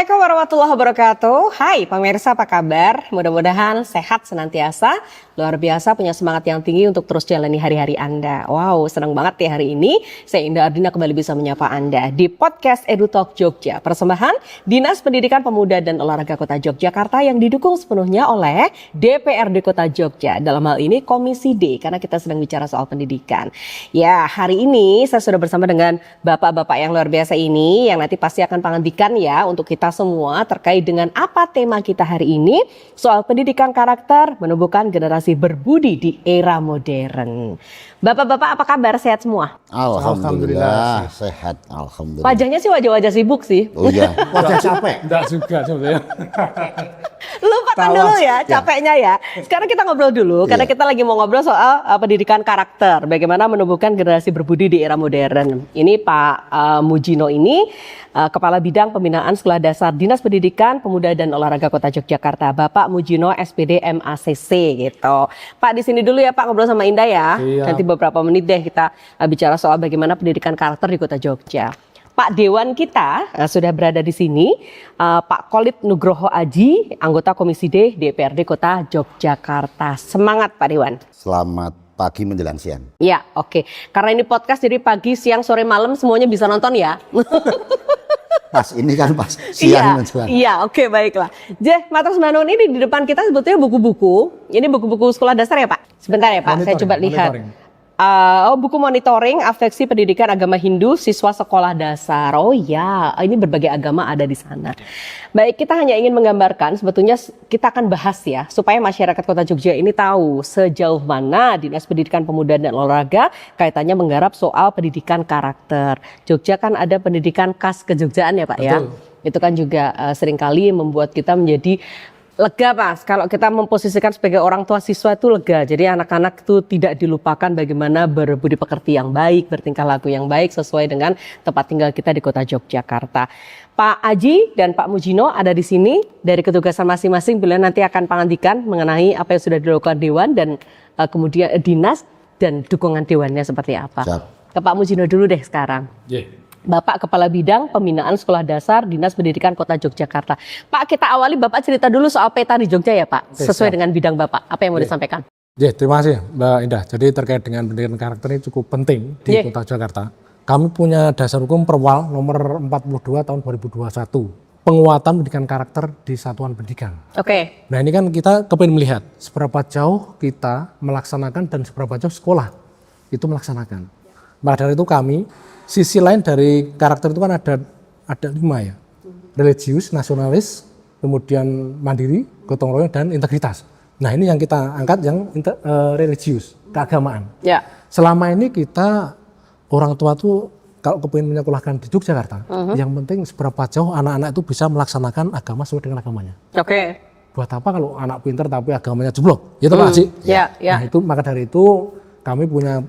Assalamualaikum warahmatullahi wabarakatuh. Hai pemirsa, apa kabar? Mudah-mudahan sehat senantiasa. Luar biasa punya semangat yang tinggi untuk terus jalani hari-hari Anda. Wow, senang banget ya hari ini. Saya Indah Ardina kembali bisa menyapa Anda di podcast EduTalk Jogja. Persembahan Dinas Pendidikan Pemuda dan Olahraga Kota Yogyakarta yang didukung sepenuhnya oleh DPRD Kota Jogja. Dalam hal ini Komisi D, karena kita sedang bicara soal pendidikan. Ya, hari ini saya sudah bersama dengan bapak-bapak yang luar biasa ini yang nanti pasti akan pangandikan ya untuk kita semua terkait dengan apa tema kita hari ini, soal pendidikan karakter menumbuhkan generasi berbudi di era modern. Bapak-bapak apa kabar, sehat semua? Alhamdulillah sehat, alhamdulillah. Wajahnya sih wajah-wajah sibuk sih. Oh iya, wajah capek. Enggak juga sebenarnya. Lupakan dulu ya capeknya ya. Sekarang kita ngobrol dulu karena kita lagi mau ngobrol soal pendidikan karakter. Bagaimana menumbuhkan generasi berbudi di era modern. Ini Pak Mujino ini Kepala Bidang Pembinaan Sekolah Dasar Dinas Pendidikan Pemuda dan Olahraga Kota Yogyakarta. Bapak Mujino SPD MACC gitu. Pak di sini dulu ya Pak, ngobrol sama Indah ya. Iya. Nanti beberapa menit deh kita bicara soal bagaimana pendidikan karakter di Kota Jogja. Pak Dewan kita sudah berada di sini, Pak Kolit Nugroho Aji, anggota Komisi D DPRD Kota Yogyakarta. Semangat Pak Dewan. Selamat pagi menjelang siang. Ya, oke. Karena ini podcast jadi pagi, siang, sore, malam semuanya bisa nonton ya. Pas ini kan pas siang menjelang. Iya, oke, baiklah. Matur Sembanuwun, ini di depan kita sebetulnya buku-buku. Ini buku-buku sekolah dasar ya Pak? Sebentar ya Pak, saya coba lihat. Buku monitoring afeksi pendidikan agama Hindu siswa sekolah dasar. Oh ya, ini berbagai agama ada di sana. Baik, kita hanya ingin menggambarkan, sebetulnya kita akan bahas ya, supaya masyarakat Kota Jogja ini tahu sejauh mana Dinas Pendidikan Pemuda dan Olahraga kaitannya menggarap soal pendidikan karakter. Jogja kan ada pendidikan khas kejogjaan ya Pak. Betul. Ya. Itu kan juga seringkali membuat kita menjadi lega Mas, kalau kita memposisikan sebagai orang tua siswa itu lega. Jadi anak-anak itu tidak dilupakan bagaimana berbudi pekerti yang baik, bertingkah laku yang baik sesuai dengan tempat tinggal kita di Kota Yogyakarta. Pak Aji dan Pak Mujino ada di sini dari ketugasan masing-masing. Beliau nanti akan pangandikan mengenai apa yang sudah dilakukan Dewan dan kemudian Dinas dan dukungan Dewannya seperti apa. Siap. Ke Pak Mujino dulu deh sekarang. Bapak Kepala Bidang Pembinaan Sekolah Dasar Dinas Pendidikan Kota Yogyakarta. Pak, kita awali Bapak cerita dulu soal peta di Jogja ya Pak, sesuai dengan bidang Bapak. Apa yang mau disampaikan? Terima kasih Mbak Indah. Jadi terkait dengan pendidikan karakter ini cukup penting di Kota Jakarta. Kami punya dasar hukum Perwal nomor 42 tahun 2021. Penguatan pendidikan karakter di satuan pendidikan. Oke. Nah ini kan kita kepingin melihat seberapa jauh kita melaksanakan dan seberapa jauh sekolah itu melaksanakan. Maka dari itu kami, sisi lain dari karakter itu kan ada 5 ya. Religius, nasionalis, kemudian mandiri, gotong royong, dan integritas. Nah ini yang kita angkat yang religius, keagamaan. Ya. Selama ini kita orang tua tuh kalau kepingin menyekolahkan di Yogyakarta, yang penting seberapa jauh anak-anak itu bisa melaksanakan agama sesuai dengan agamanya. Oke. Buat apa kalau anak pintar tapi agamanya jeblok? Gitu Pak Haji. Ya. Nah itu maka dari itu kami punya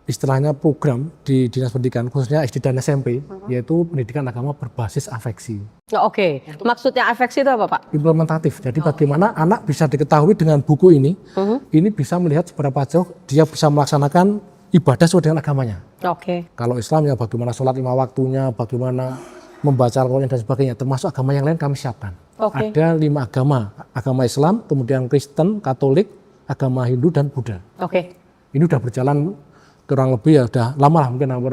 istilahnya program di Dinas Pendidikan khususnya SD dan SMP yaitu pendidikan agama berbasis afeksi. Oke. Maksudnya afeksi itu apa Pak? Implementatif. Jadi bagaimana anak bisa diketahui dengan buku ini, ini bisa melihat seberapa jauh dia bisa melaksanakan ibadah sesuai dengan agamanya. Oke. Kalau Islam ya bagaimana sholat 5 waktunya, bagaimana membaca Al-Quran dan sebagainya, termasuk agama yang lain kami siapkan. Ada 5 agama, agama Islam, kemudian Kristen, Katolik, agama Hindu dan Buddha. Oke. Ini udah berjalan kurang lebih ya udah lama lah, mungkin hampir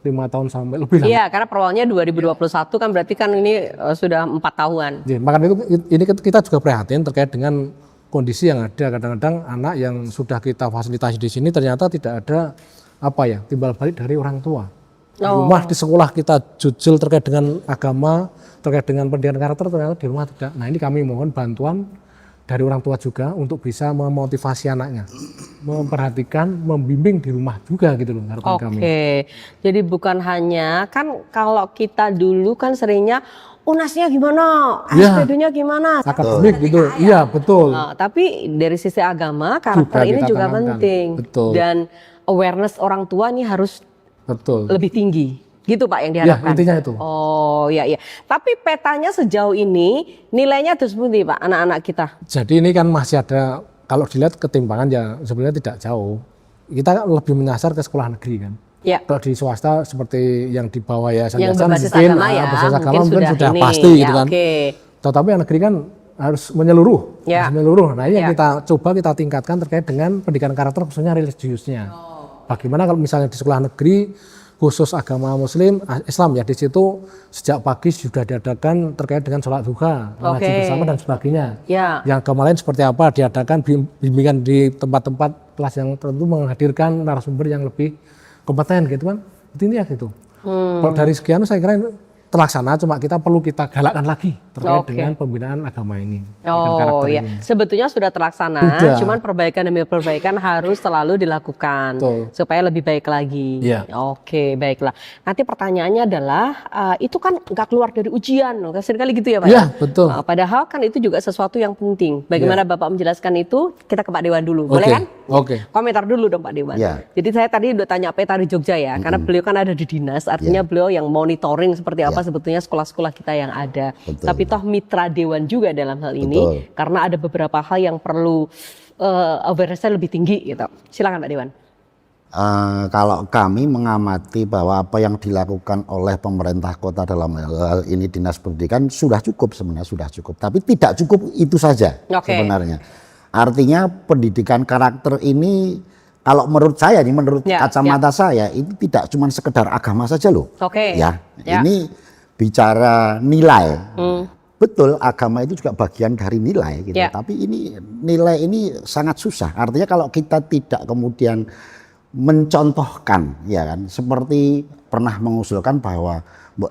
5 tahun sampai lebih lah. Iya, karena perwalnya 2021 kan berarti kan ini sudah 4 tahunan. Ya, makanya itu ini kita juga prihatin terkait dengan kondisi yang ada. Kadang-kadang anak yang sudah kita fasilitasi di sini ternyata tidak ada timbal balik dari orang tua. Di rumah, di sekolah kita jujur terkait dengan agama, terkait dengan pendidikan karakter, ternyata di rumah tidak. Nah ini kami mohon bantuan dari orang tua juga untuk bisa memotivasi anaknya, memperhatikan, membimbing di rumah juga gitu loh harapan kami. Oke, jadi bukan hanya kan kalau kita dulu kan seringnya UNAS-nya gimana, SPD-nya gimana, akademik gitu, iya betul. Tapi dari sisi agama karakter ini juga penting, betul. Dan awareness orang tua ini harus lebih tinggi. Gitu Pak yang diharapkan. Ya, intinya itu. Oh iya. Tapi petanya sejauh ini nilainya terus seperti Pak anak-anak kita. Jadi ini kan masih ada, kalau dilihat ketimpangan ya sebenarnya tidak jauh. Kita lebih menyasar ke sekolah negeri kan. Ya. Kalau di swasta seperti yang di bawah yayasan Yang yayasan berbasis mungkin, agama ya, berbasis agama mungkin mungkin sudah ini. pasti Ya, gitu kan. oke. Tetapi yang negeri kan harus menyeluruh, Ya. harus menyeluruh. Nah ini yang Ya. kita coba kita tingkatkan terkait dengan pendidikan karakter khususnya religiusnya. Bagaimana kalau misalnya di sekolah negeri khusus agama Muslim, Islam ya di situ sejak pagi sudah diadakan terkait dengan sholat duha, ngaji bersama dan sebagainya. Ya. Yang agama lain seperti apa diadakan bimbingan di tempat-tempat kelas yang tertentu menghadirkan narasumber yang lebih kompeten gitu kan. Intinya gitu. Kalau dari sekian saya kira ini terlaksana, cuma kita perlu kita galakkan lagi terkait dengan pembinaan agama ini. Oh ya, sebetulnya sudah terlaksana, Sudah. cuman perbaikan demi perbaikan harus selalu dilakukan supaya lebih baik lagi. Ya. Oke, baiklah. Nanti pertanyaannya adalah itu kan nggak keluar dari ujian, seringkali gitu ya Pak? Iya, betul. Padahal kan itu juga sesuatu yang penting. Bagaimana Bapak menjelaskan itu? Kita ke Pak Dewan dulu, boleh kan? Oke. Komentar dulu dong Pak Dewan. Ya. Jadi saya tadi udah tanya peta di Jogja ya, karena beliau kan ada di dinas, artinya beliau yang monitoring seperti apa sebetulnya sekolah-sekolah kita yang ada. Betul. Tapi toh mitra Dewan juga dalam hal ini, Betul. karena ada beberapa hal yang perlu awareness-nya lebih tinggi gitu. Silakan Pak Dewan. Kalau kami mengamati bahwa apa yang dilakukan oleh pemerintah kota dalam hal ini dinas pendidikan sudah cukup sebenarnya, sudah cukup. Tapi tidak cukup itu saja sebenarnya. Artinya pendidikan karakter ini kalau menurut saya nih, menurut kacamata saya itu tidak cuma sekedar agama saja loh. Ini bicara nilai. Betul, agama itu juga bagian dari nilai gitu. Tapi ini nilai ini sangat susah. Artinya kalau kita tidak kemudian mencontohkan, ya kan, seperti pernah mengusulkan bahwa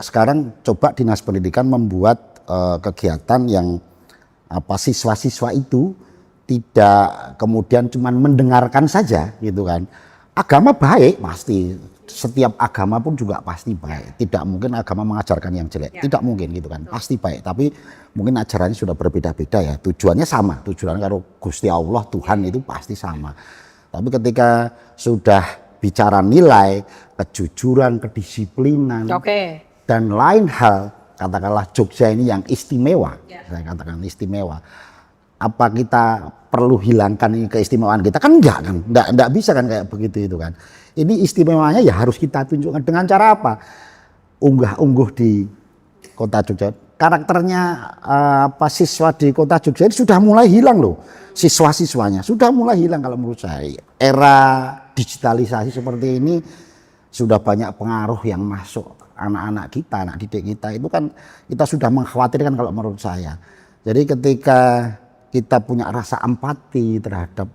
sekarang coba dinas pendidikan membuat kegiatan yang siswa-siswa itu tidak kemudian cuman mendengarkan saja gitu kan. Agama baik pasti, setiap agama pun juga pasti baik. Tidak mungkin agama mengajarkan yang jelek, tidak mungkin gitu kan. Pasti baik, tapi mungkin ajarannya sudah berbeda-beda ya. Tujuannya sama, tujuannya kalau Gusti Allah Tuhan itu pasti sama. Tapi ketika sudah bicara nilai, kejujuran, kedisiplinan, dan lain hal, katakanlah Jogja ini yang istimewa, saya katakan istimewa. Apa kita perlu hilangkan ini keistimewaan kita? Kan enggak bisa kan kayak begitu itu kan. Ini istimewanya ya harus kita tunjukkan dengan cara apa? Unggah-ungguh di kota Jogja. Karakternya siswa di kota Jogja ini sudah mulai hilang loh. Siswa-siswanya sudah mulai hilang kalau menurut saya. Era digitalisasi seperti ini sudah banyak pengaruh yang masuk anak-anak kita, anak didik kita. Itu kan kita sudah mengkhawatirkan kalau menurut saya. Jadi ketika kita punya rasa empati terhadap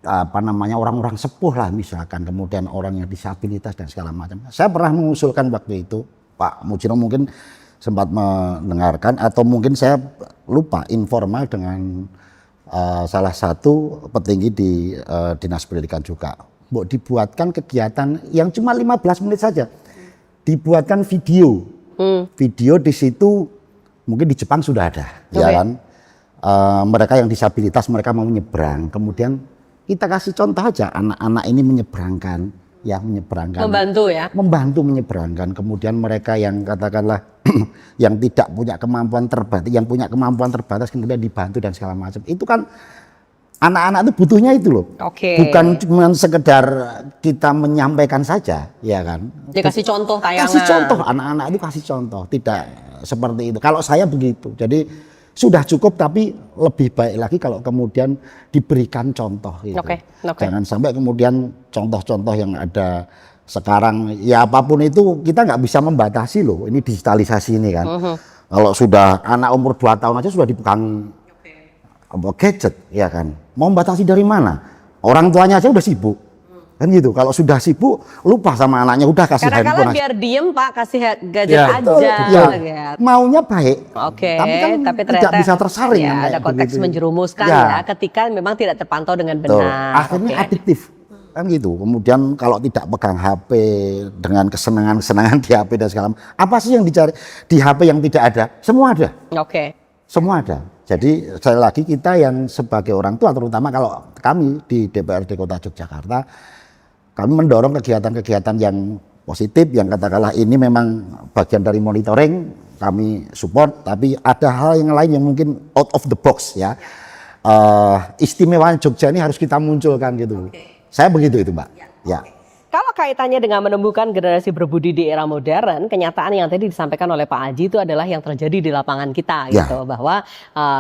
orang-orang sepuh lah misalkan, kemudian orang yang disabilitas dan segala macam. Saya pernah mengusulkan waktu itu, Pak Mujino mungkin sempat mendengarkan atau mungkin saya lupa informal dengan salah satu petinggi di dinas pendidikan juga. Dibuatkan kegiatan yang cuma 15 menit saja. Dibuatkan video. Video di situ mungkin di Jepang sudah ada, ya kan? Mereka yang disabilitas mereka mau menyeberang, kemudian kita kasih contoh aja anak-anak ini menyeberangkan, membantu menyeberangkan. Kemudian mereka yang katakanlah yang tidak punya kemampuan terbatas, yang punya kemampuan terbatas kemudian dibantu dan segala macam. Itu kan anak-anak itu butuhnya itu loh, bukan cuma sekedar kita menyampaikan saja, ya kan? Dikasih contoh tayangan. Kasih contoh, anak-anak itu kasih contoh, tidak seperti itu. Kalau saya begitu, jadi sudah cukup tapi lebih baik lagi kalau kemudian diberikan contoh gitu. Jangan sampai kemudian contoh-contoh yang ada sekarang ya apapun itu kita nggak bisa membatasi loh, ini digitalisasi ini kan. Kalau sudah anak umur 2 tahun aja sudah dipegang gadget ya kan. Mau membatasi dari mana? Orang tuanya aja udah sibuk. Kan gitu, kalau sudah sibuk lupa sama anaknya, udah kasih handphone. Karena biar diem Pak, kasih gadget aja. Maunya baik, tapi ternyata tidak bisa tersaring. Ada konteks menjerumuskan ya, ketika memang tidak terpantau dengan benar. Akhirnya adiktif, kan gitu. Kemudian kalau tidak pegang HP dengan kesenangan-kesenangan di HP dan segala macam, apa sih yang dicari di HP yang tidak ada? Semua ada. Semua ada. Jadi sekali lagi kita yang sebagai orang tua, terutama kalau kami di DPRD Kota Yogyakarta, kami mendorong kegiatan-kegiatan yang positif, yang katakanlah ini memang bagian dari monitoring, kami support, tapi ada hal yang lain yang mungkin out of the box ya. Istimewaan Jogja ini harus kita munculkan gitu. Saya begitu itu Mbak. Ya. Kalau kaitannya dengan menumbuhkan generasi berbudi di era modern? Kenyataan yang tadi disampaikan oleh Pak Aji itu adalah yang terjadi di lapangan kita gitu, bahwa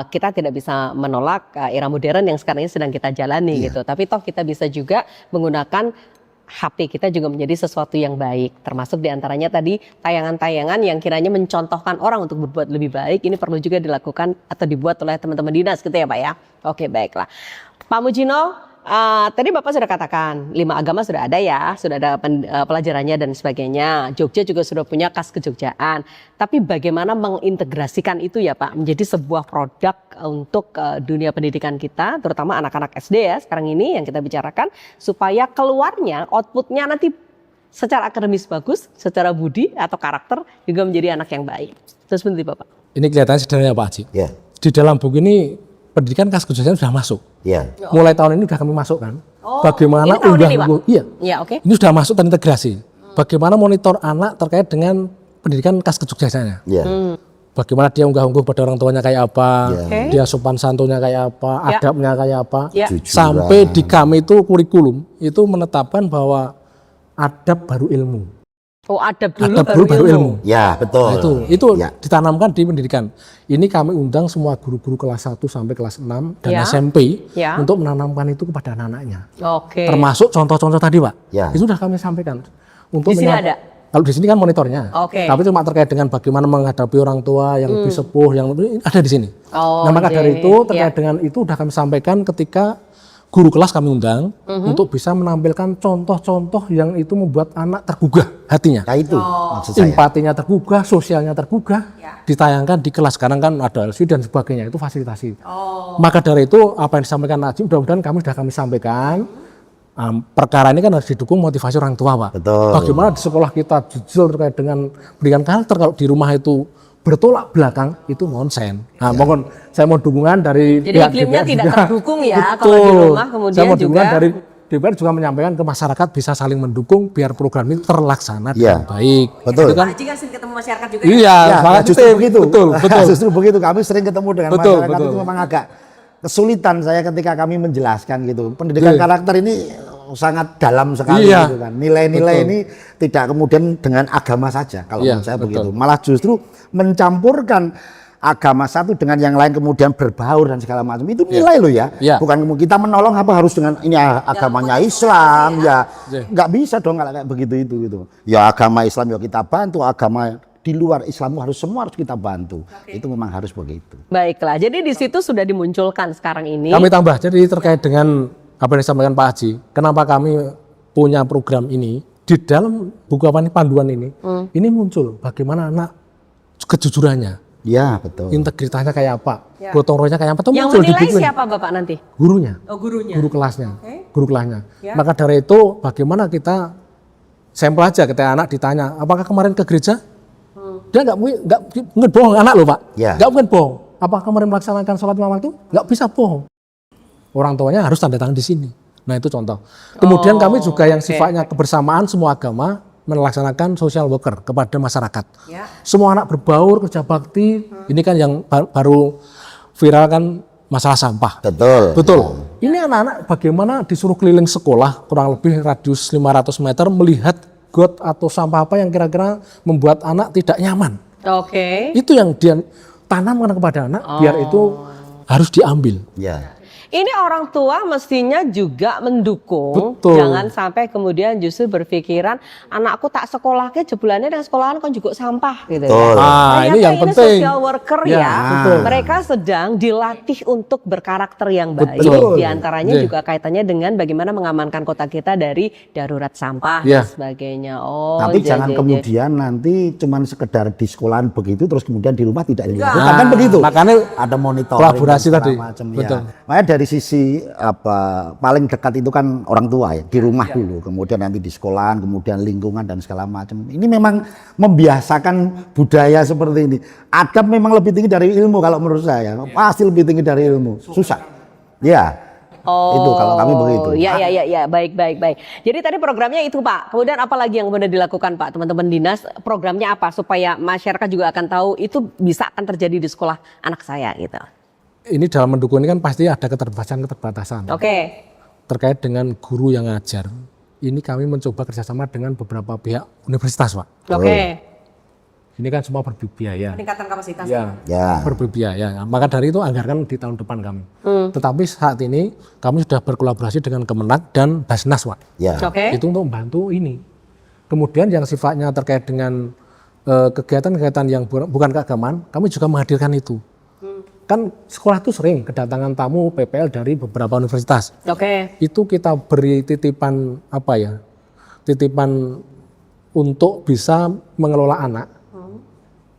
kita tidak bisa menolak era modern yang sekarang ini sedang kita jalani gitu. Tapi toh kita bisa juga menggunakan HP kita juga menjadi sesuatu yang baik, termasuk diantaranya tadi tayangan-tayangan yang kiranya mencontohkan orang untuk berbuat lebih baik. Ini perlu juga dilakukan atau dibuat oleh teman-teman dinas gitu ya Pak ya. Oke, baiklah. Pak Mujino, tadi Bapak sudah katakan 5 agama sudah ada ya, sudah ada pelajarannya dan sebagainya. Jogja juga sudah punya khas kejogjaan. Tapi bagaimana mengintegrasikan itu ya Pak menjadi sebuah produk untuk dunia pendidikan kita, terutama anak-anak SD ya sekarang ini yang kita bicarakan, supaya keluarnya, outputnya nanti secara akademis bagus, secara budi atau karakter juga menjadi anak yang baik. Terus seperti Bapak. Ini kelihatannya sederhana Pak Haji. Ya. Di dalam buku ini pendidikan khas kejogjaan sudah masuk. Ya. Mulai tahun ini sudah kami masukkan. Bagaimana ini tahun ini, Pak? iya. Ya, oke. Ini sudah masuk terintegrasi. Bagaimana monitor anak terkait dengan pendidikan khas kejogjaannya. Ya. Bagaimana dia unggah-ungguh pada orang tuanya kayak apa, dia sopan santunnya kayak apa, adabnya kayak apa. Sampai di kami itu kurikulum itu menetapkan bahwa adab baru ilmu. Oh, adab dulu, Adab dulu baru ilmu. Ya, betul. Nah, itu ditanamkan di pendidikan. Ini kami undang semua guru-guru kelas 1 sampai kelas 6 dan SMP untuk menanamkan itu kepada anak-anaknya. Oke. Termasuk contoh-contoh tadi, Pak. Ya. Itu sudah kami sampaikan. Untuk Di sini ada? Kalau di sini kan monitornya. Oke. Tapi cuma terkait dengan bagaimana menghadapi orang tua yang lebih sepuh, yang lebih ada di sini. Nah, maka dari itu terkait dengan itu sudah kami sampaikan ketika guru kelas kami undang untuk bisa menampilkan contoh-contoh yang itu membuat anak tergugah hatinya. Nah itu maksud saya. Empatinya tergugah, sosialnya tergugah, ditayangkan di kelas. Sekarang kan ada LC dan sebagainya, itu fasilitasi. Maka dari itu apa yang disampaikan Najib, mudah-mudahan sudah kami sampaikan. Perkara ini kan harus didukung motivasi orang tua, Pak. Betul. Bagaimana di sekolah kita jujur terkait dengan pendidikan karakter, kalau di rumah itu bertolak belakang itu nonsen. Nah, mohon saya mau dukungan dari jadi iklimnya tidak terdukung ya. Kalau di rumah kemudian saya mau juga dukungan dari DPR juga menyampaikan ke masyarakat bisa saling mendukung biar program ini terlaksana dengan baik. Betul. Kan jika sering ketemu masyarakat juga. Iya, ya, justru begitu. Betul. Justru begitu kami sering ketemu dengan masyarakat itu memang agak kesulitan saya ketika kami menjelaskan gitu. Pendidikan karakter ini sangat dalam sekali gitu kan. Nilai-nilai ini tidak kemudian dengan agama saja kalau menurut saya begitu. Malah justru mencampurkan agama satu dengan yang lain kemudian berbaur dan segala macam itu nilai loh ya. Bukan kita menolong apa harus dengan ini agamanya Islam nggak bisa dong kalau kayak begitu itu gitu. Ya agama Islam ya kita bantu, agama di luar Islam harus semua harus kita bantu. Itu memang harus begitu. Baiklah. Jadi di situ sudah dimunculkan sekarang ini. Kami tambah jadi terkait dengan apa yang disampaikan Pak Haji, kenapa kami punya program ini di dalam buku apa ini panduan ini muncul bagaimana anak kejujurannya, ya betul, integritasnya kayak apa, gotong royongnya kayak apa, itu yang muncul menilai di buku siapa Bapak nanti? Gurunya, gurunya, guru kelasnya, guru kelasnya. Maka dari itu bagaimana kita sampel aja ketika anak ditanya, apakah kemarin ke gereja? Dia nggak mungkin bohong anak loh Pak, nggak mungkin bohong. Apakah kemarin melaksanakan sholat 5 waktu? Nggak bisa bohong. Orang tuanya harus tanda tangan di sini. Nah itu contoh. Kemudian kami juga yang sifatnya kebersamaan semua agama melaksanakan social worker kepada masyarakat. Semua anak berbaur kerja bakti. Ini kan yang baru viral kan masalah sampah. Betul. Ini anak-anak bagaimana disuruh keliling sekolah kurang lebih radius 500 meter melihat got atau sampah apa yang kira-kira membuat anak tidak nyaman. Itu yang dia tanamkan kepada anak biar itu harus diambil. Ini orang tua mestinya juga mendukung. Betul. Jangan sampai kemudian justru berpikiran anakku tak sekolahnya jebulannya dan sekolahan kan juga sampah gitu ya. Ini yang penting. Social worker mereka sedang dilatih untuk berkarakter yang baik. Di antaranya juga kaitannya dengan bagaimana mengamankan kota kita dari darurat sampah dan sebagainya. Tapi jangan kemudian nanti cuman sekedar di sekolahan begitu terus kemudian di rumah tidak dilakukan kan begitu. Makanya ada monitor kolaborasi tadi. Betul. Makanya dari sisi paling dekat itu kan orang tua ya di rumah dulu, kemudian nanti di sekolahan, kemudian lingkungan dan segala macam. Ini memang membiasakan budaya seperti ini. Adab memang lebih tinggi dari ilmu kalau menurut saya, pasti lebih tinggi dari ilmu. Susah, itu kalau kami begitu. Ya, baik. Jadi tadi programnya itu Pak. Kemudian apa lagi yang benar dilakukan Pak? Teman-teman dinas, programnya apa supaya masyarakat juga akan tahu itu bisa akan terjadi di sekolah anak saya gitu. Ini dalam mendukung ini kan pasti ada keterbatasan. Terkait dengan guru yang ngajar. ini kami mencoba kerjasama dengan beberapa pihak universitas, Pak. Oke. Ini kan semua berbiaya. Peningkatan kapasitas. Ya. Berbiaya. Maka dari itu anggarkan di tahun depan kami. Tetapi saat ini kami sudah berkolaborasi dengan Kemenak dan Basnas, Pak. Ya. Oke. Itu untuk membantu ini. Kemudian yang sifatnya terkait dengan kegiatan-kegiatan yang bukan keagamaan, kami juga menghadirkan itu. Kan sekolah itu sering kedatangan tamu PPL dari beberapa universitas. Oke. Itu kita beri titipan titipan untuk bisa mengelola anak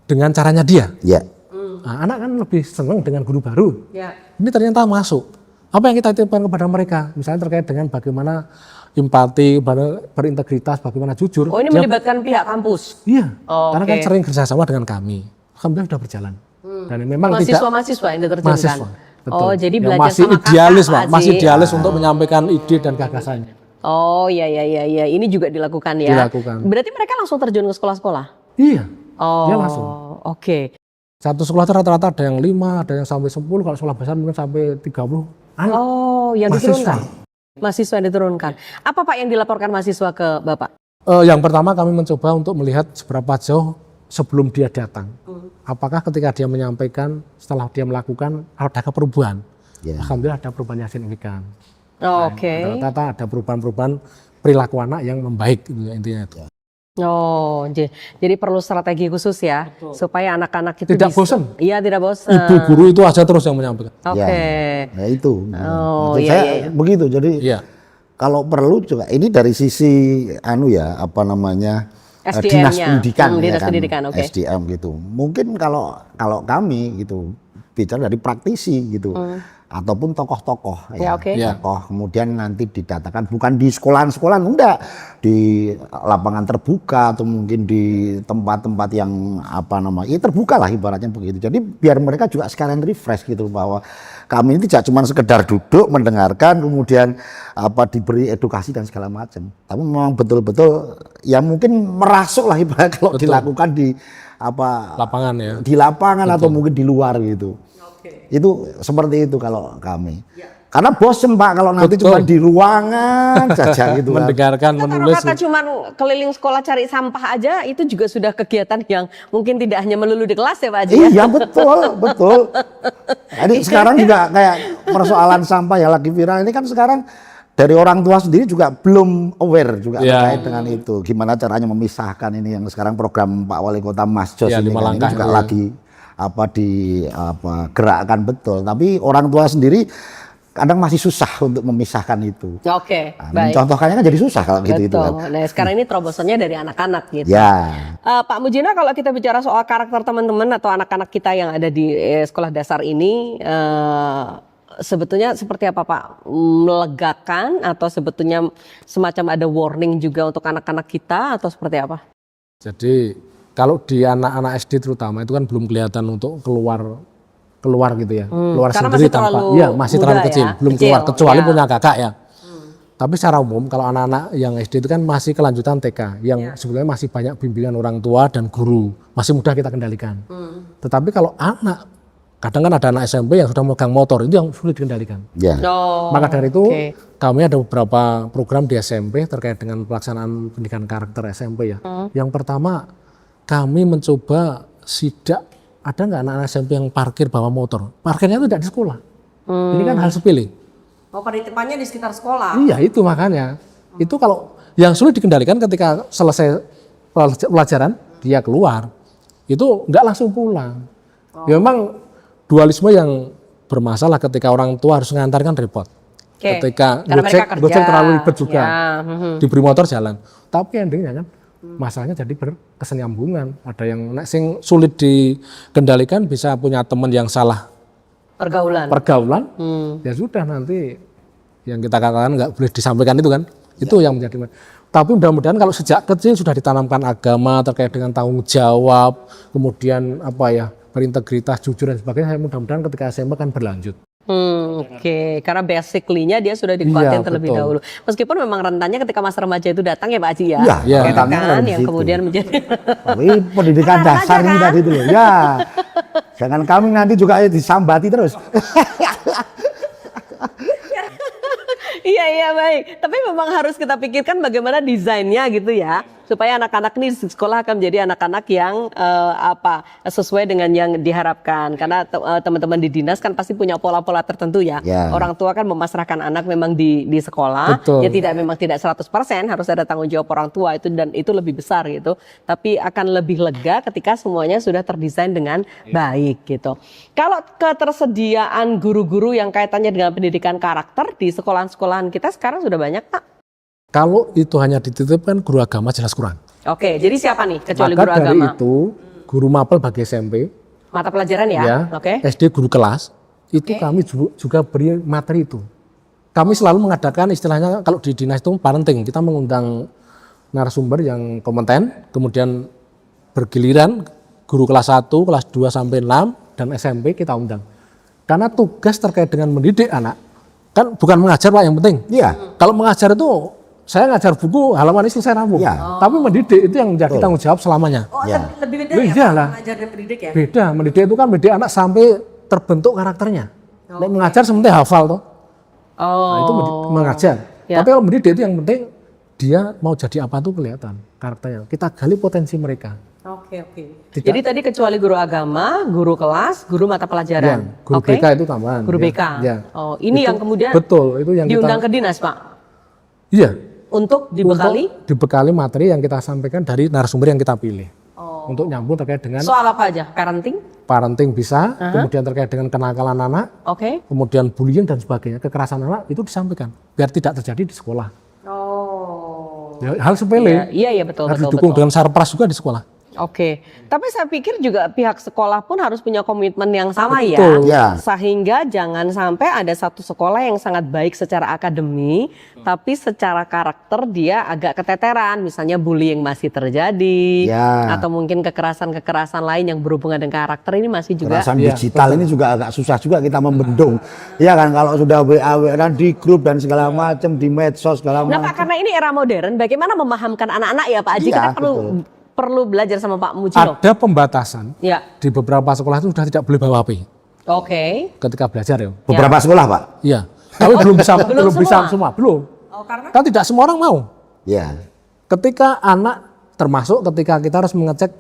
dengan caranya dia. Ya. Nah, anak kan lebih senang dengan guru baru. Ya. Ini ternyata masuk. Apa yang kita titipkan kepada mereka? Misalnya terkait dengan bagaimana empati, berintegritas, bagaimana jujur. Oh, ini melibatkan pihak kampus. Iya, Oh, karena kan oke. sering kerjasama dengan kami. Alhamdulillah sudah berjalan. Dan memang Mahasiswa-mahasiswa yang diterjunkan. mahasiswa. Betul. Oh, jadi Yang belajar masih sama idealis, kakak, Pak. Masih Aziz. idealis untuk menyampaikan ide dan gagasannya. Oh, iya. Ini juga dilakukan ya. Dilakukan. Berarti mereka langsung terjun ke sekolah-sekolah? Iya, Oh, dia langsung. Oke. Satu sekolah itu rata-rata ada yang 5, ada yang sampai 10, kalau sekolah besar mungkin sampai 30 anak. Oh, yang Mahasiswa. diturunkan. Mahasiswa yang diturunkan. Apa Pak yang dilaporkan mahasiswa ke Bapak? Yang pertama kami mencoba untuk melihat seberapa jauh sebelum dia datang. Apakah ketika dia menyampaikan, setelah dia melakukan, adakah perubahan? Ya. Alhamdulillah ada perubahan yang signifikan. Oh, oke. Rata-rata ada perubahan-perubahan perilaku anak yang membaik gitu ya, intinya itu. Oh, jadi perlu strategi khusus ya, supaya anak-anak itu Tidak bisa. bosan. Iya, tidak bosan. Ibu guru itu aja terus yang menyampaikan. Oke. Ya itu. Oh, Maksud iya, saya iya. begitu. Jadi Iya. kalau perlu juga ini dari sisi dinas SDM-nya. pendidikan, Dinas pendidikan, oke. SDM gitu. Mungkin kalau kami gitu bicara dari praktisi gitu. Ataupun tokoh-tokoh Ya, oke. Ya. tokoh kemudian nanti didatakan bukan di sekolahan-sekolahan, enggak, di lapangan terbuka atau mungkin di tempat-tempat yang terbuka lah ibaratnya begitu. Jadi biar mereka juga sekalian refresh gitu, bahwa kami ini tidak cuma sekedar duduk mendengarkan kemudian diberi edukasi dan segala macam, tapi memang betul-betul ya mungkin merasuk lah ibarat kalau dilakukan di Lapangan ya. di lapangan atau mungkin di luar gitu. Itu seperti itu kalau kami. Karena bosen Pak kalau nanti Betul. cuma di ruangan saja gitu kan. Mendengarkan, Kalau menulis. kata cuma keliling sekolah cari sampah aja, itu juga sudah kegiatan yang mungkin tidak hanya melulu di kelas ya Pak Haji ya? Iya betul. Jadi sekarang juga kayak persoalan sampah ya lagi viral ini kan sekarang dari orang tua sendiri juga belum aware juga Ya. terkait dengan itu. Gimana caranya memisahkan ini yang sekarang program Pak Wali Kota Mas Jos Ya, ini 5 kan, ini langkah juga itu. lagi gerakkan betul. Tapi orang tua sendiri kadang masih susah untuk memisahkan itu. Oke, Nah, baik. mencontohkan kan jadi susah kalau gitu itu Betul. kan. Nah, sekarang ini terobosannya dari anak-anak gitu. Ya. Pak Mujina, kalau kita bicara soal karakter teman-teman atau anak-anak kita yang ada di sekolah dasar ini, sebetulnya seperti apa Pak? Melegakan atau sebetulnya semacam ada warning juga untuk anak-anak kita atau seperti apa? Jadi kalau di anak-anak SD terutama itu kan belum kelihatan untuk keluar gitu ya, keluar karena sendiri masih terlalu masih muda terlalu ya, kecil, belum kecil, keluar kecuali ya. punya kakak ya. Tapi secara umum kalau anak-anak yang SD itu kan masih kelanjutan TK yang sebetulnya masih banyak bimbingan orang tua dan guru, masih mudah kita kendalikan. Tetapi kalau anak, kadang kan ada anak SMP yang sudah megang motor, itu yang sulit dikendalikan. Ya. Oh, Maka dari itu oke. kami ada beberapa program di SMP terkait dengan pelaksanaan pendidikan karakter SMP ya. Yang pertama kami mencoba sidak, ada nggak anak-anak SMP yang parkir bawa motor? Parkirnya itu tidak di sekolah. Ini kan hal sepele. Oh, penitipannya di sekitar sekolah. Iya itu makanya. Itu kalau yang sulit dikendalikan ketika selesai pelajaran dia keluar, itu nggak langsung pulang. Ya, memang dualisme yang bermasalah ketika orang tua harus mengantarkan repot. Oke. Ketika Karena mereka kerja. Gojek terlalu ribet juga, Ya, diberi motor jalan. Tapi endingnya kan masalahnya jadi berkesinambungan. Ada yang sing sulit dikendalikan bisa punya teman yang salah pergaulan, ya sudah nanti yang kita katakan nggak boleh disampaikan itu kan, itu yang menjadi. Tapi mudah-mudahan kalau sejak kecil sudah ditanamkan agama terkait dengan tanggung jawab, kemudian berintegritas, jujur dan sebagainya, mudah-mudahan ketika SMA kan berlanjut. Oke, karena basically-nya dia sudah dikuatin Iya, terlebih betul. dahulu. Meskipun memang rentannya ketika masa remaja itu datang ya Pak Haji ya. Iya, Kan, rentannya kan di yang situ. kemudian menjadi Tapi pendidikan Tenang dasar aja, ini kan? tadi itu loh. Ya. Jangan kami nanti juga disambati terus. Iya baik. Tapi memang harus kita pikirkan bagaimana desainnya gitu ya, supaya anak-anak ini di sekolah akan menjadi anak-anak yang sesuai dengan yang diharapkan. Karena teman-teman di dinas kan pasti punya pola-pola tertentu ya. Orang tua kan memasrahkan anak memang di sekolah. Betul. Ya memang tidak 100%, harus ada tanggung jawab orang tua itu, dan itu lebih besar gitu. Tapi akan lebih lega ketika semuanya sudah terdesain dengan baik gitu. Kalau ketersediaan guru-guru yang kaitannya dengan pendidikan karakter di sekolahan-sekolahan kita sekarang sudah banyak, Pak? Kalau itu hanya dititipkan guru agama jelas kurang. Oke, jadi siapa nih kecuali Maka guru dari agama? itu guru mapel bagi SMP, Mata pelajaran ya? Oke. SD guru kelas, itu kami juga beri materi itu. Kami selalu mengadakan istilahnya kalau di dinas itu parenting, kita mengundang narasumber yang kompeten, kemudian bergiliran guru kelas 1, kelas 2 sampai 6 dan SMP kita undang. Karena tugas terkait dengan mendidik anak kan bukan mengajar Pak yang penting. Iya. Kalau mengajar itu saya ngajar buku halaman ini selesai rampung. Tapi mendidik itu yang menjadi tanggung jawab selamanya. Oh, lebih beda ya Pak, mengajar dan pendidik ya? Beda, mendidik itu kan mendidik anak sampai terbentuk karakternya. Kalau mengajar sementing hafal toh. Nah, itu mengajar. Tapi kalau mendidik itu yang penting dia mau jadi apa tuh kelihatan karakternya. Kita gali potensi mereka. Oke. Jadi tadi kecuali guru agama, guru kelas, guru mata pelajaran. Guru BK itu tambahan. Guru BK. Oh, ini itu, yang kemudian betul, itu yang diundang ke dinas, Pak. Iya. Untuk dibekali? Untuk dibekali materi yang kita sampaikan dari narasumber yang kita pilih. Untuk nyambung terkait dengan soal apa aja? Parenting bisa, kemudian terkait dengan kenakalan anak, kemudian bullying dan sebagainya, kekerasan anak itu disampaikan biar tidak terjadi di sekolah. Ya, hal sepele. Iya betul. Harus didukung dengan sarpras juga di sekolah. Oke, tapi saya pikir juga pihak sekolah pun harus punya komitmen yang sama ya. Sehingga jangan sampai ada satu sekolah yang sangat baik secara akademi, tapi secara karakter dia agak keteteran, misalnya bullying masih terjadi, atau mungkin kekerasan-kekerasan lain yang berhubungan dengan karakter ini masih juga. Kekerasan digital ini juga agak susah juga kita membendung, ya kan, kalau sudah WA di grup dan segala macam di medsos segala macam. Nah Pak, karena ini era modern, bagaimana memahamkan anak-anak ya Pak Haji? Kita perlu belajar sama Pak Mujino. Ada pembatasan di beberapa sekolah itu sudah tidak boleh bawa HP. Ketika belajar ya. Beberapa sekolah Pak? Iya. Tapi belum bisa semua. Belum. Karena? Kan tidak semua orang mau. Iya. Ketika anak termasuk ketika kita harus mengecek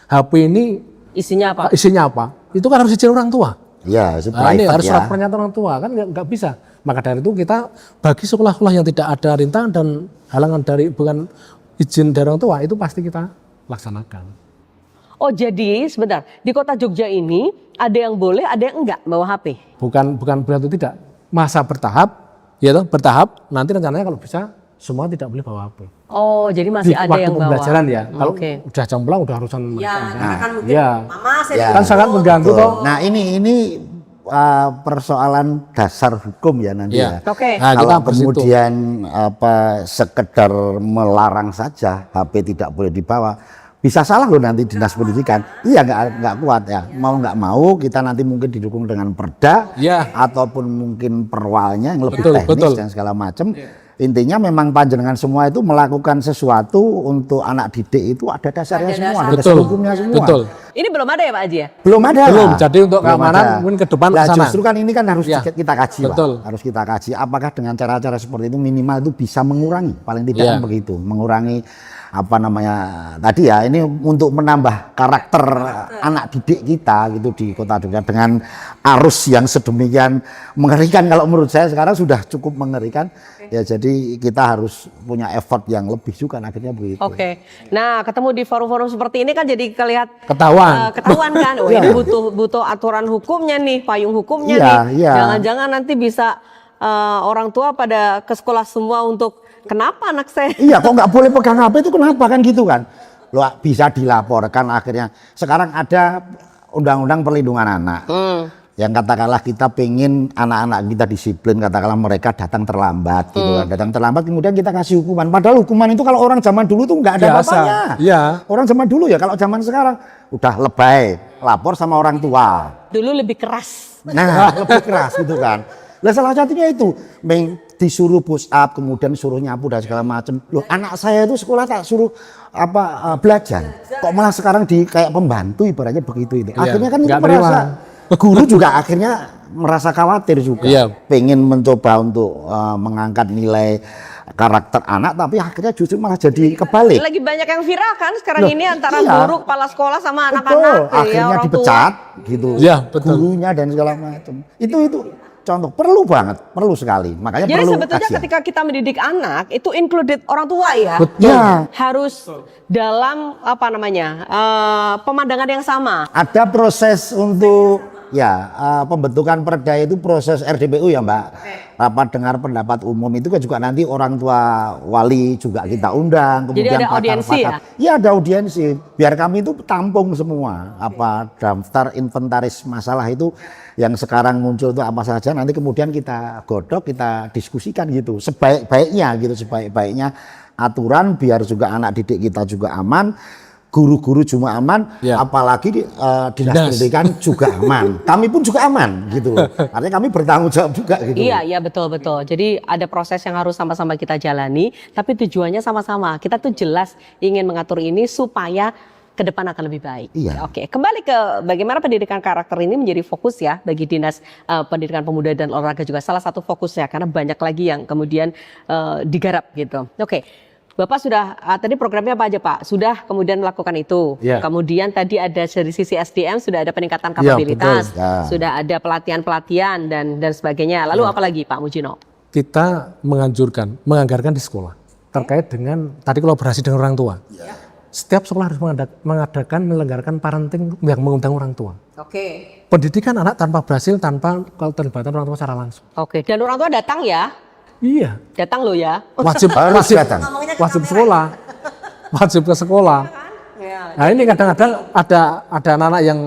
HP ini isinya apa? Itu kan harus izin orang tua. Iya, ini harus surat pernyataan orang tua kan nggak bisa. Maka dari itu kita bagi sekolah-sekolah yang tidak ada rintangan dan halangan dari bukan izin dari orang tua itu pasti kita laksanakan. Oh jadi sebentar, di kota Jogja ini ada yang boleh, ada yang enggak bawa HP? Bukan berarti tidak. Masa bertahap, bertahap. Nanti rencananya kalau bisa semua tidak boleh bawa HP. Oh jadi masih ada yang bawa. Waktu pembelajaran ya. Kalau udah jam pulang udah urusan mereka. Kan mungkin mama kan sangat mengganggu toh. Nah ini persoalan dasar hukum ya nanti ya. Nah, kalau kemudian sekedar melarang saja HP tidak boleh dibawa, bisa salah loh nanti dinas pendidikan. Iya nggak kuat ya. Mau nggak mau kita nanti mungkin didukung dengan perda ataupun mungkin perwalnya yang lebih teknis dan segala macam. Intinya memang panjenengan semua itu melakukan sesuatu untuk anak didik itu ada dasarnya semua, ada dasar hukumnya semua. Ini belum ada ya Pak Haji ya? Belum ada. Jadi untuk keamanan mungkin ke depan ke sana. Justru kan ini kan harus kita kaji Pak. Harus kita kaji apakah dengan cara-cara seperti itu minimal itu bisa mengurangi, paling tidak kan begitu, mengurangi tadi ya, ini untuk menambah karakter anak didik kita gitu di Kota Jogja dengan arus yang sedemikian mengerikan. Kalau menurut saya sekarang sudah cukup mengerikan. Ya jadi kita harus punya effort yang lebih juga akhirnya begitu. Nah ketemu di forum-forum seperti ini kan jadi ketahuan kan. Ini butuh aturan hukumnya nih, payung hukumnya nih. Jangan-jangan nanti bisa orang tua pada ke sekolah semua untuk kenapa anak saya? Iya, kok nggak boleh pegang HP itu kenapa kan gitu kan? Loh, bisa dilaporkan akhirnya. Sekarang ada undang-undang perlindungan anak. Yang katakanlah kita pengen anak-anak kita disiplin, katakanlah mereka datang terlambat gitu kan. Datang terlambat kemudian kita kasih hukuman. Padahal hukuman itu kalau orang zaman dulu tuh nggak ada apa-apanya. Orang zaman dulu ya, kalau zaman sekarang udah lebay, lapor sama orang tua. Dulu lebih keras. Nah, lebih keras gitu kan. Nah, salah satunya itu disuruh push up, kemudian suruh nyapu dan segala macam. Loh, anak saya itu sekolah tak suruh belajar. Kok malah sekarang kayak pembantu ibaratnya begitu itu. Akhirnya kan itu merasa guru juga akhirnya merasa khawatir juga, pengen mencoba untuk mengangkat nilai karakter anak, tapi akhirnya justru malah jadi kebalik. Lagi banyak yang viral kan sekarang ini antara guru, kepala sekolah sama Betul, anak-anak, akhirnya orang dipecat tua. gitu, betul. gurunya dan segala macam. Itu contoh perlu sekali. Makanya Jadi perlu sebetulnya kajian. ketika kita mendidik anak itu included orang tua ya. Betul. Harus dalam pemandangan yang sama. Ada proses untuk pembentukan perda itu proses RDPU ya Mbak. Rapat dengar pendapat umum itu kan juga nanti orang tua wali juga kita undang. Jadi ada audiensi ya? Iya ada audiensi. Biar kami itu tampung semua daftar inventaris masalah itu yang sekarang muncul itu apa saja, nanti kemudian kita godok, kita diskusikan gitu. Sebaik-baiknya aturan biar juga anak didik kita juga aman. Guru-guru cuma aman, apalagi dinas pendidikan juga aman. Kami pun juga aman gitu. Artinya kami bertanggung jawab juga gitu. Iya betul. Jadi ada proses yang harus sama-sama kita jalani, tapi tujuannya sama-sama. Kita tuh jelas ingin mengatur ini supaya ke depan akan lebih baik. Iya. Oke, kembali ke bagaimana pendidikan karakter ini menjadi fokus ya bagi Dinas Pendidikan Pemuda dan Olahraga juga salah satu fokusnya karena banyak lagi yang kemudian digarap gitu. Oke. Bapak sudah, tadi programnya apa aja Pak? Sudah kemudian melakukan itu. Kemudian tadi ada dari sisi SDM, sudah ada peningkatan kapabilitas. Sudah ada pelatihan-pelatihan dan sebagainya. Lalu apa lagi Pak Mujino? Kita menganggarkan di sekolah. Terkait dengan, tadi kolaborasi dengan orang tua. Setiap sekolah harus menyelenggarakan parenting yang mengundang orang tua. Oke. Pendidikan anak tanpa berhasil, tanpa keterlibatan orang tua secara langsung. Oke, dan orang tua datang ya? Iya. Datang loh ya? Wajib datang. Wajib sekolah. Wajib ke sekolah. Nah ini kadang-kadang ada anak-anak yang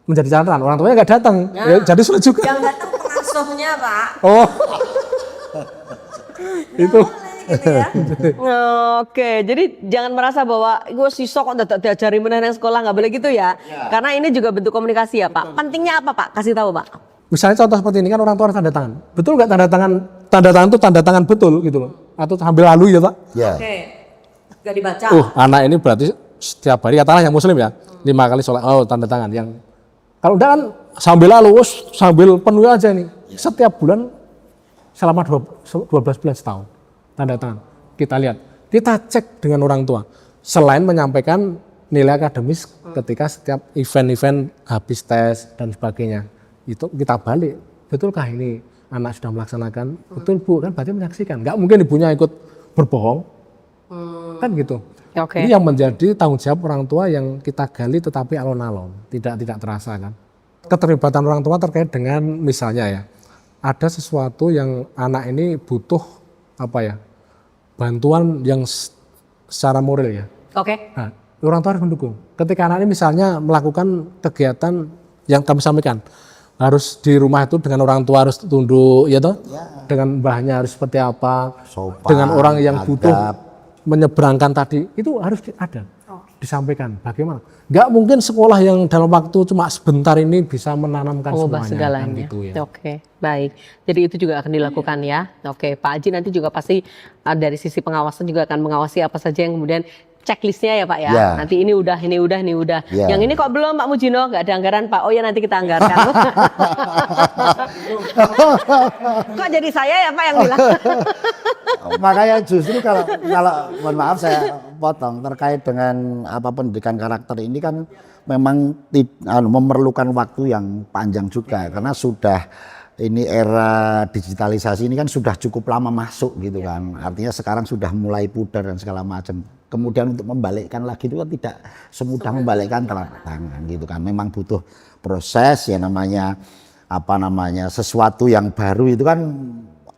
menjadi catatan, orang tuanya nggak datang, jadi sulit juga. Yang datang pengasuhnya Pak. Oh, itu. Gitu ya? Oke, jadi jangan merasa bahwa gue siswa kok diajari menang sekolah, nggak boleh gitu ya. Karena ini juga bentuk komunikasi ya Pak. Pentingnya apa Pak? Kasih tahu Pak. Misalnya contoh seperti ini kan orang tua harus tanda tangan. Betul nggak tanda tangan itu tanda tangan betul gitu loh. Atau sambil lalu ya Pak? Oke, nggak dibaca. Anak ini berarti setiap hari katakanlah yang muslim ya 5 kali sholat, tanda tangan. Yang kalau udah kan sambil lalu, sambil penuh aja nih. Setiap bulan selama 12 bulan setahun tanda tangan. Kita lihat, kita cek dengan orang tua. Selain menyampaikan nilai akademis ketika setiap event-event habis tes dan sebagainya. Itu kita balik, betulkah ini anak sudah melaksanakan? Betul Bu, kan berarti menyaksikan. Nggak mungkin ibunya ikut berbohong, kan gitu. Ini yang menjadi tanggung jawab orang tua yang kita gali tetapi alon-alon, tidak terasa kan. Keterlibatan orang tua terkait dengan misalnya ya, ada sesuatu yang anak ini butuh bantuan yang secara moral ya. Nah, orang tua harus mendukung. Ketika anak ini misalnya melakukan kegiatan yang kami sampaikan, harus di rumah itu dengan orang tua harus tunduk ya toh, dengan mbahnya harus seperti apa, sopan, dengan orang yang butuh menyeberangkan tadi itu harus ada disampaikan bagaimana. Nggak mungkin sekolah yang dalam waktu cuma sebentar ini bisa menanamkan semuanya kan gitu ya. Oke, baik. Jadi itu juga akan dilakukan ya. Oke, Pak Haji nanti juga pasti dari sisi pengawasan juga akan mengawasi apa saja yang kemudian checklistnya ya Pak ya. Nanti ini udah. Yang ini kok belum Pak Mujino, nggak ada anggaran Pak. Oh ya nanti kita anggarkan. Kok jadi saya ya Pak yang bilang. Makanya justru kalau mohon maaf saya potong terkait dengan pendidikan karakter ini kan memang memerlukan waktu yang panjang juga karena sudah ini era digitalisasi ini kan sudah cukup lama masuk gitu kan. Artinya sekarang sudah mulai pudar dan segala macam. Kemudian untuk membalikkan lagi itu kan tidak semudah membalikkan telapak tangan gitu kan. Memang butuh proses ya namanya sesuatu yang baru itu kan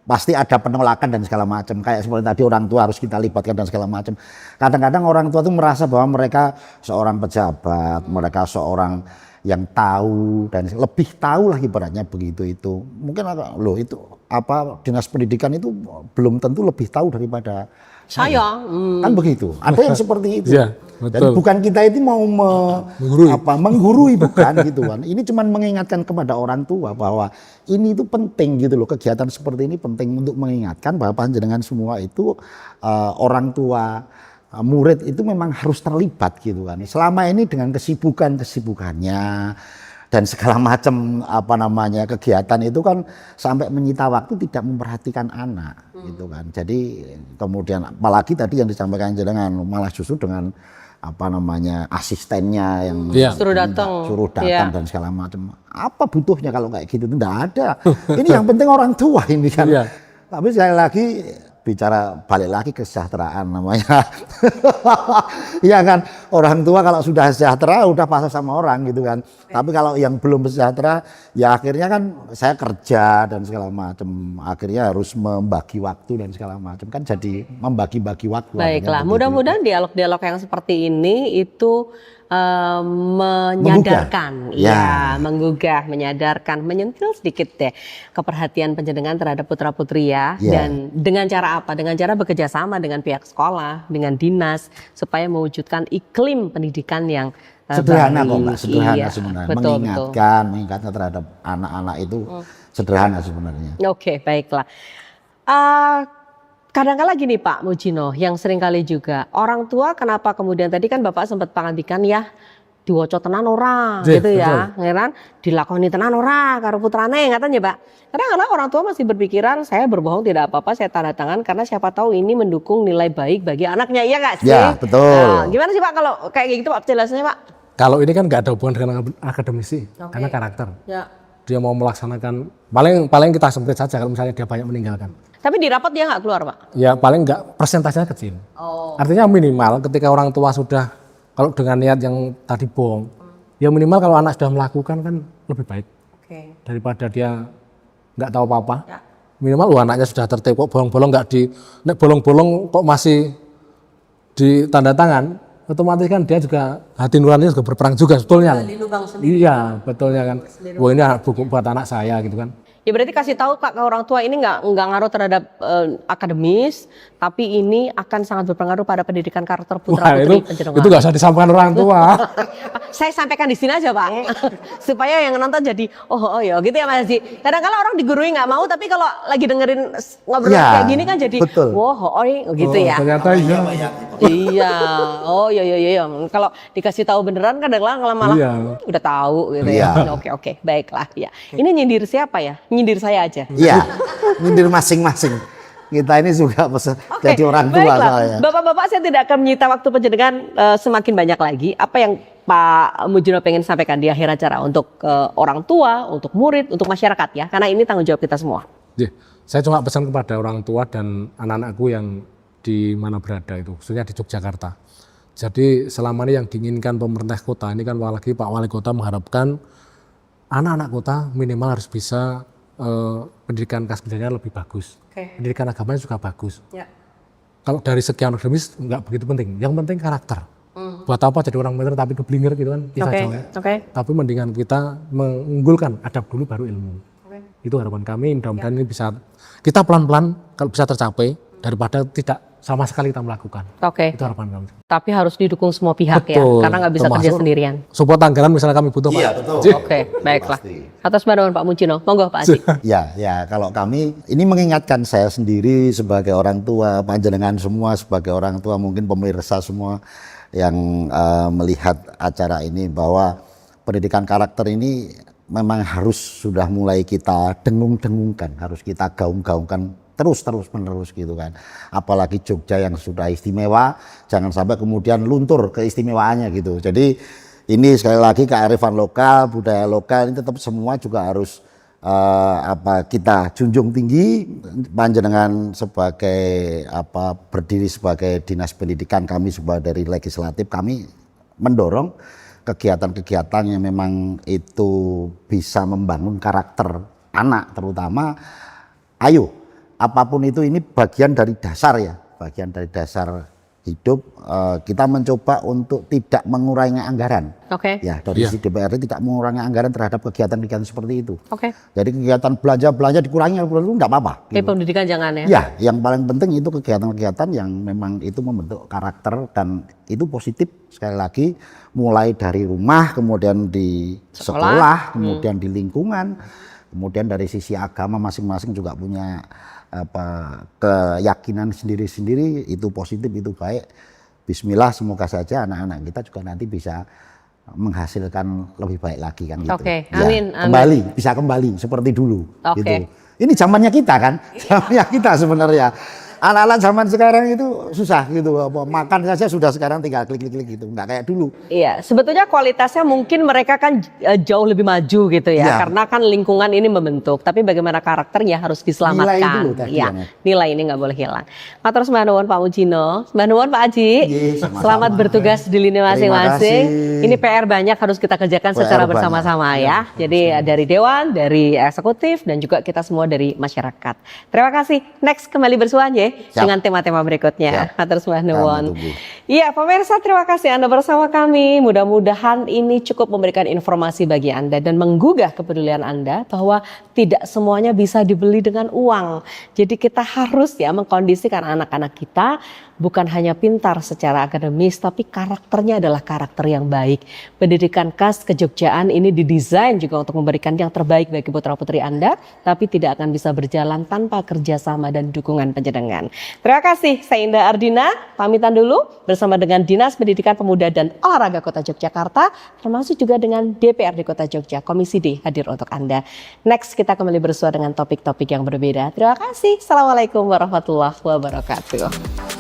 pasti ada penolakan dan segala macam. Kayak seperti tadi orang tua harus kita libatkan dan segala macam. Kadang-kadang orang tua itu merasa bahwa mereka seorang pejabat, mereka seorang yang tahu dan lebih tahu lah ibaratnya begitu itu. Mungkin itu dinas pendidikan itu belum tentu lebih tahu daripada saya. Kan begitu. Ada yang seperti itu. Ya, betul. Dan bukan kita itu mau menggurui bukan gitu kan. Ini cuma mengingatkan kepada orang tua bahwa ini itu penting gitu loh. Kegiatan seperti ini penting untuk mengingatkan bahwa panjenengan semua itu orang tua, murid itu memang harus terlibat gitu kan. Selama ini dengan kesibukannya dan segala macam kegiatan itu kan sampai menyita waktu, tidak memperhatikan anak gitu kan. Jadi kemudian apalagi tadi yang disampaikan jenengan, malah justru dengan asistennya yang suruh datang dan segala macam. Apa butuhnya kalau kayak gitu? Tidak ada. Ini yang penting orang tua ini kan. Tapi sekali lagi bicara balik lagi kesejahteraan namanya. Iya kan, orang tua kalau sudah sejahtera udah pasrah sama orang gitu kan. Tapi kalau yang belum sejahtera ya akhirnya kan saya kerja dan segala macam, akhirnya harus membagi waktu dan segala macam, kan jadi membagi-bagi waktu. Baiklah, mudah-mudahan dialog-dialog yang seperti ini itu menyadarkan, menggugah, menyadarkan, menyentil sedikit deh keperhatian panjenengan terhadap putra-putri ya. Dan dengan cara apa? Dengan cara bekerja sama dengan pihak sekolah, dengan dinas, supaya mewujudkan iklim pendidikan yang sederhana kok Mbak, sederhana sebenarnya. Mengingatkan terhadap anak-anak itu sederhana sebenarnya. Oke, baiklah. Kadang-kala gini Pak Mujino, yang seringkali juga orang tua kenapa kemudian tadi kan Bapak sempat pangandikan ya diwoco tenan ora gitu ya, kan dilakoni tenan ora karo putrane ngaten ya Pak. Kadang-kadang orang tua masih berpikiran saya berbohong tidak apa-apa, saya tanda tangan karena siapa tahu ini mendukung nilai baik bagi anaknya, iya nggak sih? Ya betul. Nah, gimana sih Pak kalau kayak gitu Pak penjelasannya Pak? Kalau ini kan nggak ada hubungan dengan akademisi, karena karakter. Ya. Dia mau melaksanakan paling kita semprit saja kalau misalnya dia banyak meninggalkan. Tapi di rapat dia nggak keluar Pak? Ya paling nggak, persentasenya kecil. Artinya minimal ketika orang tua sudah, kalau dengan niat yang tadi bohong, ya minimal kalau anak sudah melakukan kan lebih baik. Daripada dia nggak tahu apa-apa. Minimal anaknya sudah tertib, kok bolong-bolong nggak bolong-bolong kok masih di tanda tangan, otomatis kan dia juga hati nuraninya juga berperang juga sebetulnya. Iya betulnya kan. Wah ini buku buat anak saya gitu kan. Ya berarti kasih tahu Pak ke orang tua ini nggak ngaruh terhadap akademis, tapi ini akan sangat berpengaruh pada pendidikan karakter putra putri panjenengan. Itu nggak usah disampaikan orang tua. Saya sampaikan di sini aja Pak, supaya yang nonton jadi oh ya gitu ya Mas Haji. Kadang-kadang orang digurui nggak mau, tapi kalau lagi dengerin ngobrol kayak gini kan jadi gitu ya. Ternyata iya. Iya, iya. Kalau dikasih tahu beneran kadang-kadang malah udah tahu gitu ya. Oke, baiklah ya. Ini nyindir siapa ya? Nyindir saya aja. Iya, nyindir masing-masing. Kita ini juga jadi orang tua soalnya. Bapak-bapak, saya tidak akan menyita waktu panjenengan semakin banyak lagi. Apa yang Pak Mujino pengen sampaikan di akhir acara untuk orang tua, untuk murid, untuk masyarakat ya? Karena ini tanggung jawab kita semua. Saya cuma pesan kepada orang tua dan anak-anakku yang di mana berada itu, khususnya di Yogyakarta. Jadi selama ini yang diinginkan pemerintah kota ini kan apalagi Pak Wali Kota mengharapkan anak-anak kota minimal harus bisa pendidikan kelas-kelasnya lebih bagus, pendidikan agamanya juga bagus. Kalau dari sekian akademis nggak begitu penting, yang penting karakter. Buat apa jadi orang pintar tapi keblinger gitu kan bisa jauh. Tapi mendingan kita mengunggulkan adab dulu baru ilmu. Itu harapan kami, mudah-mudahan ini bisa kita pelan-pelan kalau bisa tercapai daripada tidak sama sekali kita melakukan. Itu harapan kami. Tapi harus didukung semua pihak ya, karena nggak bisa kerja sendirian. Support anggaran misalnya kami butuh Pak. Iya betul. Baiklah. Atas pandangan Pak Mujino, monggo Pak Haji. Ya kalau kami ini mengingatkan saya sendiri sebagai orang tua, panjenengan semua sebagai orang tua, mungkin pemirsa semua yang melihat acara ini bahwa pendidikan karakter ini memang harus sudah mulai kita dengung-dengungkan, harus kita gaung-gaungkan terus-menerus gitu kan. Apalagi Jogja yang sudah istimewa, jangan sampai kemudian luntur keistimewaannya gitu. Jadi ini sekali lagi kearifan lokal, budaya lokal ini tetap semua juga harus kita junjung tinggi. Panjenengan sebagai berdiri sebagai dinas pendidikan, kami sebagai dari legislatif, kami mendorong kegiatan-kegiatan yang memang itu bisa membangun karakter anak terutama. Ayo, apapun itu ini bagian dari dasar ya, bagian dari dasar hidup. Kita mencoba untuk tidak mengurangi anggaran. Ya, dari sisi DPRD tidak mengurangi anggaran terhadap kegiatan-kegiatan seperti itu. Jadi kegiatan belanja dikurangi itu enggak apa-apa. Gitu. Pendidikan jangan ya. Ya, yang paling penting itu kegiatan-kegiatan yang memang itu membentuk karakter dan itu positif sekali lagi mulai dari rumah, kemudian di sekolah, kemudian di lingkungan, kemudian dari sisi agama masing-masing juga punya keyakinan sendiri-sendiri, itu positif, itu baik. Bismillah, semoga saja anak-anak kita juga nanti bisa menghasilkan lebih baik lagi kan gitu. Oke, Ya, amin, amin. Kembali, bisa kembali seperti dulu Oke. gitu. Ini zamannya kita kan, zamannya kita sebenarnya. Anak-anak zaman sekarang itu susah gitu, makan saja sudah sekarang tinggal klik-klik gitu, nggak kayak dulu. Iya, sebetulnya kualitasnya mungkin mereka kan jauh lebih maju gitu ya, Iya. karena kan lingkungan ini membentuk. Tapi bagaimana karakternya harus diselamatkan. Nilai dulu tadi, Iya, ya. nilai ini nggak boleh hilang. Matur sembah nuwun Pak Mujino, sembah nuwun Pak Aji. Iya, sama-sama. Selamat bertugas di lini masing-masing. kasih. Ini PR banyak harus kita kerjakan PR secara banyak. bersama-sama ya. Jadi dari dewan, dari eksekutif, dan juga kita semua dari masyarakat. Terima kasih. Next kembali bersuah ya Siap. dengan tema-tema berikutnya. Siap. Matur sembah Kami nuwun. tunggu. Iya, pemirsa, terima kasih Anda bersama kami. Mudah-mudahan ini cukup memberikan informasi bagi Anda dan menggugah kepedulian Anda bahwa tidak semuanya bisa dibeli dengan uang. Jadi kita harus ya mengkondisikan anak-anak kita bukan hanya pintar secara akademis, tapi karakternya adalah karakter yang baik. Pendidikan khas Kejogjaan ini didesain juga untuk memberikan yang terbaik bagi putra-putri Anda, tapi tidak akan bisa berjalan tanpa kerjasama dan dukungan penjenengan. Terima kasih, saya Indah Ardina, pamitan dulu bersama dengan Dinas Pendidikan Pemuda dan Olahraga Kota Yogyakarta, termasuk juga dengan DPRD Kota Jogja, Komisi D hadir untuk Anda. Next kita kembali bersua dengan topik-topik yang berbeda. Terima kasih, Assalamualaikum warahmatullahi wabarakatuh.